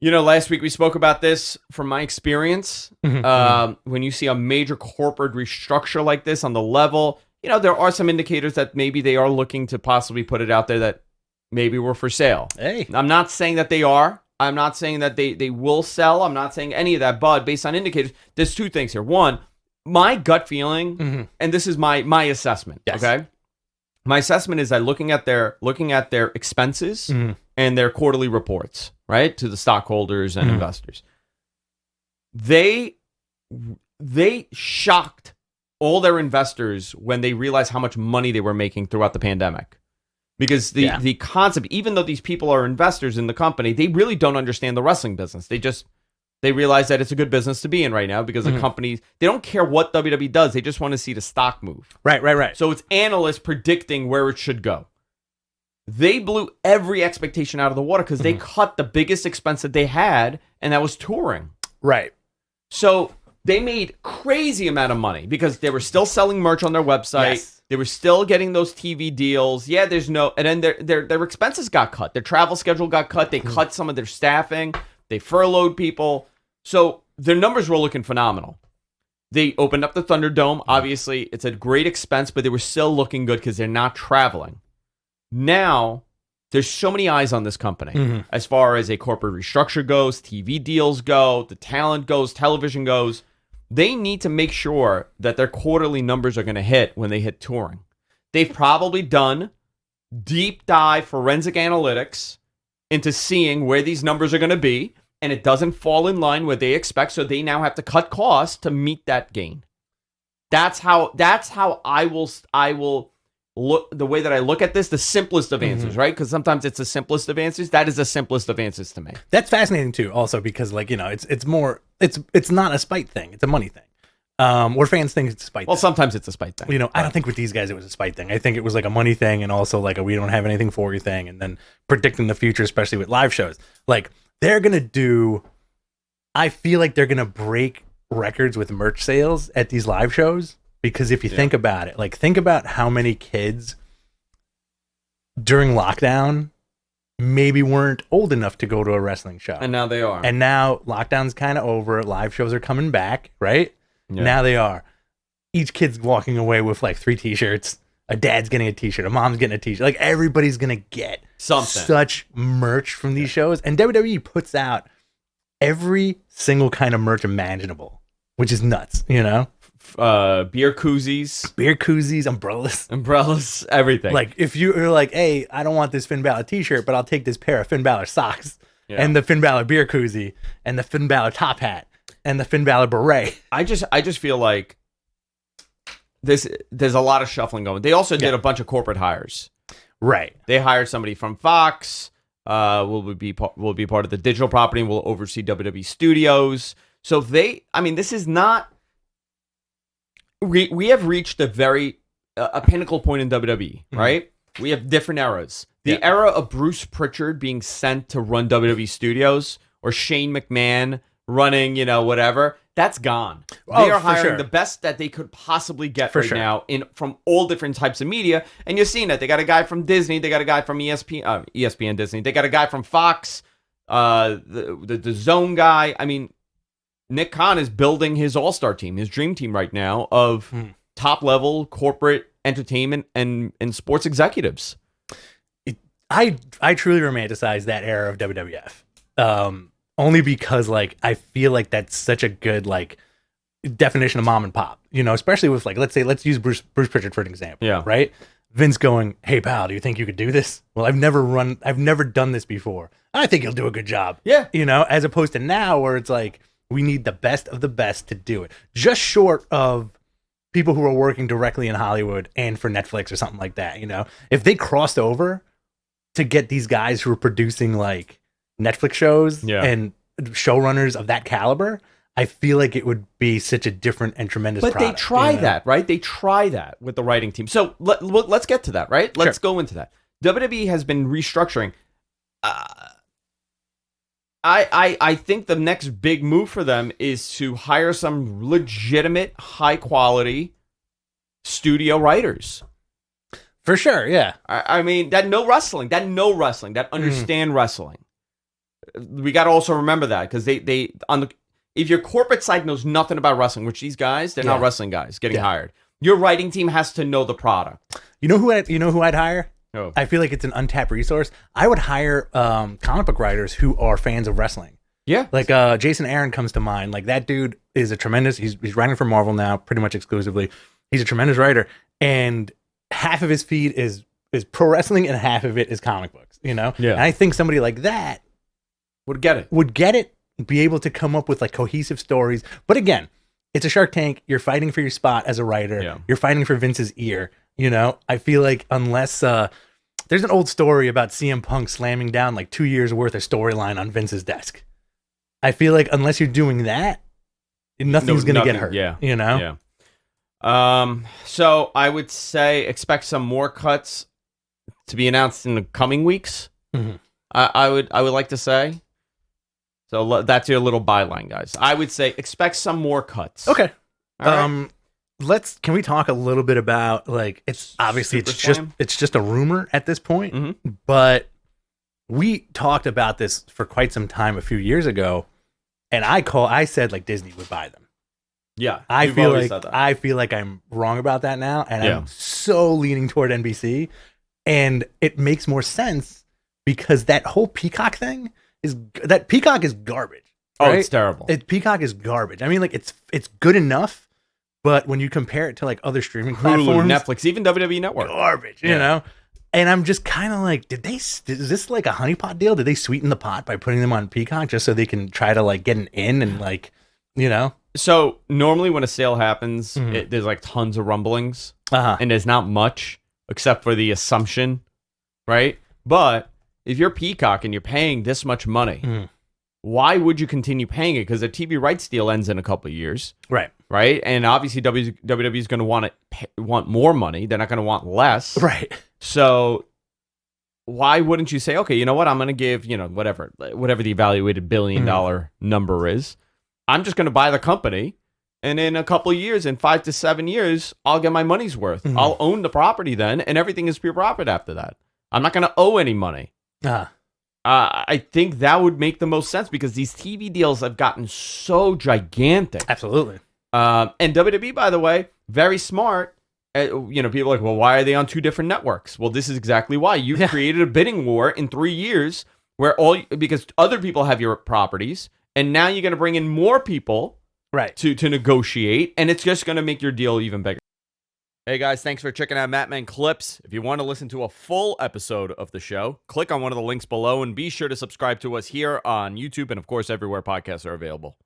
Last week we spoke about this from my experience. When you see a major corporate restructure like this on the level, there are some indicators that maybe they are looking to possibly put it out there that maybe we're for sale. Hey. I'm not saying that they are. I'm not saying that they will sell. I'm not saying any of that. But based on indicators, there's two things here. One, my gut feeling, and this is my assessment. Yes. Okay, my assessment is that looking at their expenses and their quarterly reports, right, to the stockholders and investors, they shocked all their investors when they realized how much money they were making throughout the pandemic. Because the concept, even though these people are investors in the company, they really don't understand the wrestling business. They realize that it's a good business to be in right now because the companies, they don't care what WWE does. They just want to see the stock move. Right. So it's analysts predicting where it should go. They blew every expectation out of the water because they cut the biggest expense that they had, and that was touring. Right. So they made crazy amount of money because they were still selling merch on their website. Yes. They were still getting those TV deals. Yeah, and then their expenses got cut. Their travel schedule got cut. They cut some of their staffing. They furloughed people. So their numbers were looking phenomenal. They opened up the Thunderdome. Obviously, it's a great expense, but they were still looking good because they're not traveling. Now, there's so many eyes on this company as far as a corporate restructure goes, TV deals go, the talent goes, television goes. They need to make sure that their quarterly numbers are going to hit when they hit touring. They've probably done deep dive forensic analytics into seeing where these numbers are going to be, and it doesn't fall in line with what they expect, so they now have to cut costs to meet that gain. That's how I will look, the way that I look at this, the simplest of answers, right? Because sometimes it's the simplest of answers. That is the simplest of answers to me. That's fascinating too, also because it's not a spite thing; it's a money thing. Or fans think it's a spite. Well, thing. sometimes it's a spite thing. I don't think with these guys it was a spite thing. I think it was like a money thing, and also like a we don't have anything for you thing, and then predicting the future, especially with live shows. Like they're gonna do. I feel like they're gonna break records with merch sales at these live shows. Because if you think about it, like think about how many kids during lockdown maybe weren't old enough to go to a wrestling show. And now they are. And now lockdown's kind of over. Live shows are coming back, right? Yeah. Now they are. Each kid's walking away with like 3 t-shirts. A dad's getting a t-shirt. A mom's getting a t-shirt. Like everybody's going to get such merch from these shows. And WWE puts out every single kind of merch imaginable, which is nuts, Beer koozies, umbrellas, everything. Like if you're like, hey, I don't want this Finn Balor t-shirt, but I'll take this pair of Finn Balor socks and the Finn Balor beer koozie and the Finn Balor top hat and the Finn Balor beret. I just feel like there's a lot of shuffling going. They also did a bunch of corporate hires. Right. They hired somebody from Fox. Will be part of the digital property and will oversee WWE Studios. So this is not. We have reached a pinnacle point in WWE, right? We have different eras. The era of Bruce Pritchard being sent to run WWE Studios or Shane McMahon running, whatever, that's gone. They are hiring the best that they could possibly get now from all different types of media. And you're seeing that. They got a guy from Disney. They got a guy from ESPN Disney. They got a guy from Fox, the Zone guy. I mean, Nick Khan is building his all-star team, his dream team right now of top-level corporate entertainment and sports executives. I truly romanticize that era of WWF. Only because like I feel like that's such a good like definition of mom and pop, especially with like let's use Bruce Pritchard for an example. Yeah. Right? Vince going, hey pal, do you think you could do this? Well, I've never done this before. I think you'll do a good job. Yeah. As opposed to now where it's like we need the best of the best to do it. Just short of people who are working directly in Hollywood and for Netflix or something like that, If they crossed over to get these guys who are producing like Netflix shows and showrunners of that caliber, I feel like it would be such a different and tremendous product. But they try that, right? They try that with the writing team. So let's get to that, right? Let's go into that. WWE has been restructuring. I think the next big move for them is to hire some legitimate, high-quality studio writers. For sure, yeah. I mean, that know wrestling, that understand wrestling. We got to also remember that because they on the if your corporate side knows nothing about wrestling, which these guys, they're not wrestling guys getting hired. Your writing team has to know the product. You know who I'd hire? Oh. I feel like it's an untapped resource. I would hire comic book writers who are fans of wrestling. Yeah. Like Jason Aaron comes to mind. Like that dude is a tremendous, he's writing for Marvel now pretty much exclusively. He's a tremendous writer, and half of his feed is pro wrestling and half of it is comic books, you know? Yeah. And I think somebody like that would get it, be able to come up with like cohesive stories. But again, it's a Shark Tank. You're fighting for your spot as a writer. Yeah. You're fighting for Vince's ear, you know? I feel like unless there's an old story about CM Punk slamming down like 2 years worth of storyline on Vince's desk. I feel like unless you're doing that, nothing's going to get hurt. Yeah. You know? Yeah. So I would say expect some more cuts to be announced in the coming weeks. Mm-hmm. I would like to say. So that's your little byline, guys. I would say expect some more cuts. Okay. All right. Can we talk a little bit about like it's obviously it's just a rumor at this point, but we talked about this for quite some time a few years ago, and I said like Disney would buy them. Yeah, I feel like I'm wrong about that now, and I'm so leaning toward NBC, and it makes more sense because that whole Peacock thing Peacock is garbage. Right? Oh, it's terrible. Peacock is garbage. I mean, like it's good enough, but when you compare it to like other streaming platforms, Netflix, even WWE Network, garbage. You know. And I'm just kind of like, is this like a honeypot deal? Did they sweeten the pot by putting them on Peacock just so they can try to like get an in and like, you know? So normally when a sale happens, there's like tons of rumblings, and there's not much except for the assumption, right? But if you're Peacock and you're paying this much money, why would you continue paying it? Because the TV rights deal ends in a couple of years, right? And obviously WWE is going to want more money. They're not going to want less, right? So why wouldn't you say, okay, you know what? I'm going to give, whatever the evaluated $1 billion number is. I'm just going to buy the company. And in a couple of years, in 5 to 7 years, I'll get my money's worth. I'll own the property then, and everything is pure profit after that. I'm not going to owe any money. I think that would make the most sense because these TV deals have gotten so gigantic. Absolutely. And WWE, by the way, very smart. People are like, well, why are they on 2 different networks? Well, this is exactly why. You've created a bidding war in 3 years because other people have your properties, and now you're going to bring in more people to negotiate, and it's just going to make your deal even bigger. Hey guys, thanks for checking out Mattman Clips. If you want to listen to a full episode of the show, click on one of the links below and be sure to subscribe to us here on YouTube and, of course, everywhere podcasts are available.